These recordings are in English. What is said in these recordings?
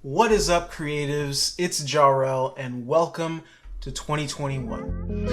What is up, creatives? It's Jahrell, and welcome to 2021.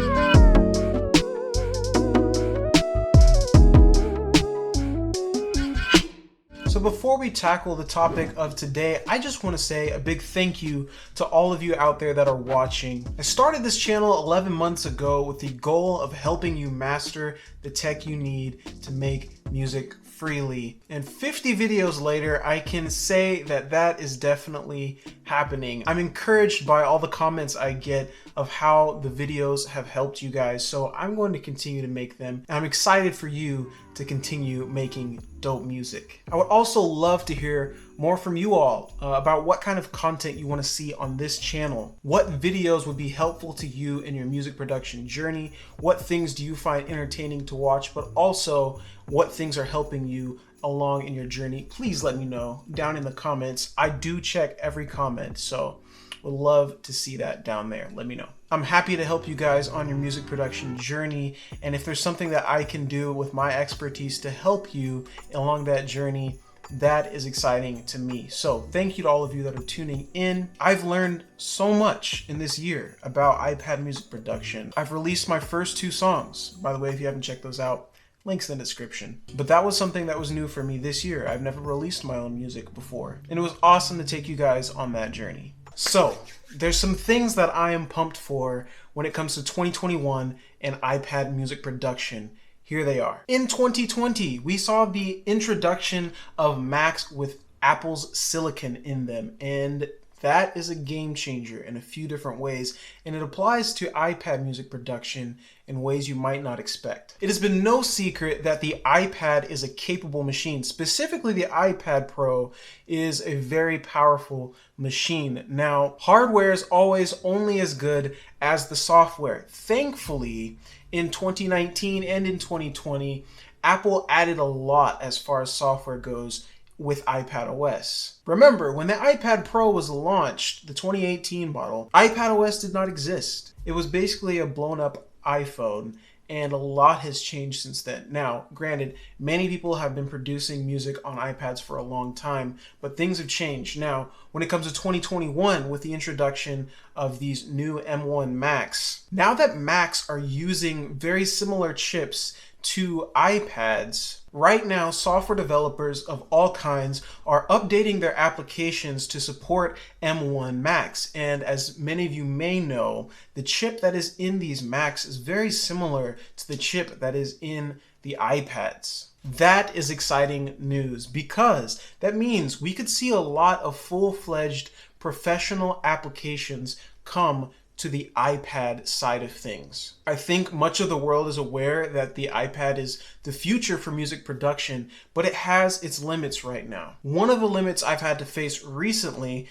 So before we tackle the topic of today, I just want to say a big thank you to all of you out there that are watching. I started this channel 11 months ago with the goal of helping you master the tech you need to make music freely. And 50 videos later, I can say that that is definitely happening. I'm encouraged by all the comments I get of how the videos have helped you guys, so I'm going to continue to make them. And I'm excited for you to continue making dope music. I would also love to hear more from you all about what kind of content you want to see on this channel. What videos would be helpful to you in your music production journey? What things do you find entertaining to watch, but also what things are helping you along in your journey? Please let me know down in the comments. I do check every comment, so would love to see that down there. Let me know. I'm happy to help you guys on your music production journey, and if there's something that I can do with my expertise to help you along that journey, that is exciting to me. So thank you to all of you that are tuning in. I've learned so much in this year about iPad music production. I've released my first 2 songs. By the way, if you haven't checked those out, links in the description. But that was something that was new for me this year. I've never released my own music before, and it was awesome to take you guys on that journey. So there's some things that I am pumped for when it comes to 2021 and iPad music production. Here they are. In 2020, we saw the introduction of Macs with Apple's silicon in them, and that is a game changer in a few different ways, and it applies to iPad music production in ways you might not expect. It has been no secret that the iPad is a capable machine. Specifically, the iPad Pro is a very powerful machine. Now, hardware is always only as good as the software. Thankfully, in 2019 and in 2020, Apple added a lot as far as software goes with iPad OS. Remember, when the iPad Pro was launched, the 2018 model, iPad OS did not exist. It was basically a blown up iPhone, and a lot has changed since then. Now, granted, many people have been producing music on iPads for a long time, but things have changed. Now, when it comes to 2021, with the introduction of these new M1 Macs, now that Macs are using very similar chips to iPads, right now software developers of all kinds are updating their applications to support M1 Macs. And as many of you may know, the chip that is in these Macs is very similar to the chip that is in the iPads. That is exciting news, because that means we could see a lot of full-fledged professional applications come to the iPad side of things. I think much of the world is aware that the iPad is the future for music production, but it has its limits right now. One of the limits I've had to face recently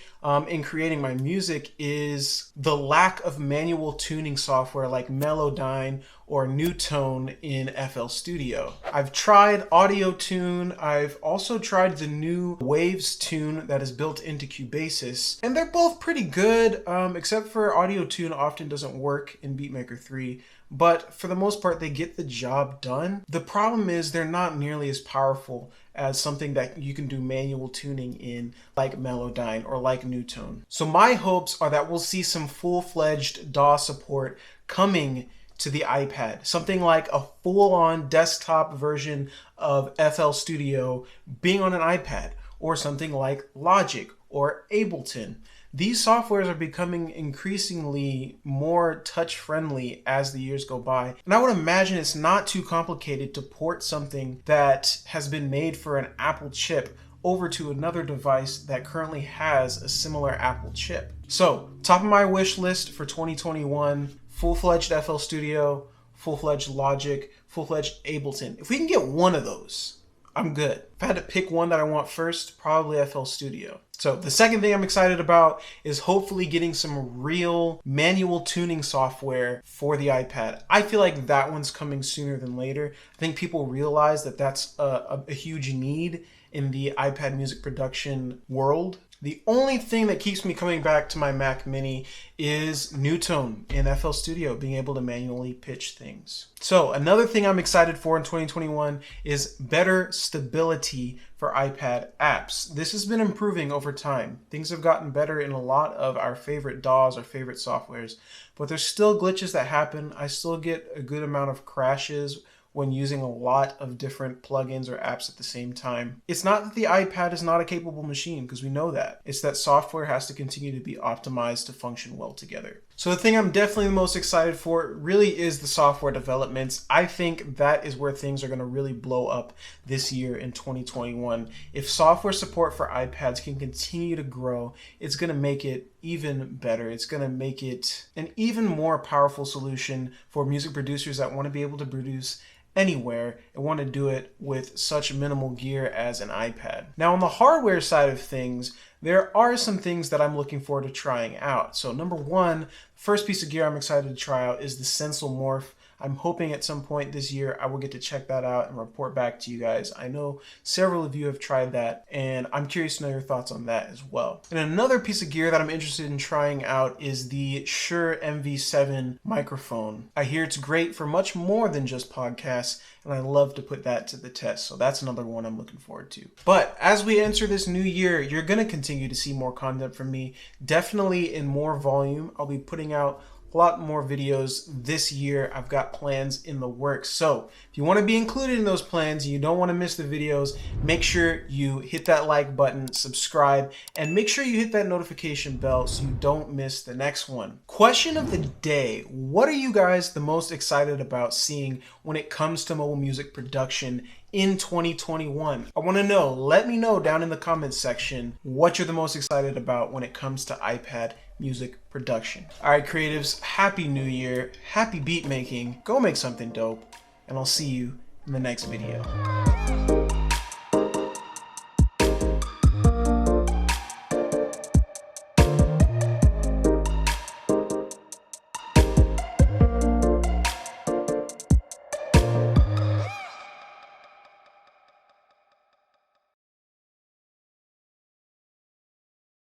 in creating my music is the lack of manual tuning software like Melodyne or Newtone in FL Studio. I've tried Audio Tune. I've also tried the new Waves Tune that is built into Cubasis, and they're both pretty good, except for Audio Tune often doesn't work in Beatmaker 3. But for the most part, they get the job done. The problem is they're not nearly as powerful as something that you can do manual tuning in, like Melodyne or like Newtone. So my hopes are that we'll see some full-fledged DAW support coming to the iPad, something like a full-on desktop version of FL Studio being on an iPad, or something like Logic or Ableton. These softwares are becoming increasingly more touch-friendly as the years go by. And I would imagine it's not too complicated to port something that has been made for an Apple chip over to another device that currently has a similar Apple chip. So, top of my wish list for 2021, full-fledged FL Studio, full-fledged Logic, full-fledged Ableton. If we can get one of those, I'm good. If I had to pick one that I want first, probably FL Studio. So the second thing I'm excited about is hopefully getting some real manual tuning software for the iPad. I feel like that one's coming sooner than later. I think people realize that that's a huge need in the iPad music production world. The only thing that keeps me coming back to my Mac Mini is Newtone in FL Studio, being able to manually pitch things. So another thing I'm excited for in 2021 is better stability for iPad apps. This has been improving over time. Things have gotten better in a lot of our favorite DAWs, our favorite softwares, but there's still glitches that happen. I still get a good amount of crashes when using a lot of different plugins or apps at the same time. It's not that the iPad is not a capable machine, because we know that. It's that software has to continue to be optimized to function well together. So the thing I'm definitely the most excited for really is the software developments. I think that is where things are going to really blow up this year in 2021. If software support for iPads can continue to grow, it's going to make it even better. It's going to make it an even more powerful solution for music producers that want to be able to produce anywhere and want to do it with such minimal gear as an iPad. Now, on the hardware side of things, there are some things that I'm looking forward to trying out. So number one, the first piece of gear I'm excited to try out is the Stencil Morph. I'm hoping at some point this year I will get to check that out and report back to you guys. I know several of you have tried that, and I'm curious to know your thoughts on that as well. And another piece of gear that I'm interested in trying out is the Shure MV7 microphone. I hear it's great for much more than just podcasts, and I love to put that to the test. So that's another one I'm looking forward to. But as we enter this new year, you're going to continue to see more content from me, definitely in more volume. I'll be putting out a lot more videos this year. I've got plans in the works. So if you want to be included in those plans and you don't want to miss the videos, make sure you hit that like button, subscribe, and make sure you hit that notification bell so you don't miss the next one. Question of the day: what are you guys the most excited about seeing when it comes to mobile music production in 2021? I want to know. Let me know down in the comments section what you're the most excited about when it comes to iPad music production. All right, creatives, happy new year, happy beat making, go make something dope, and I'll see you in the next video.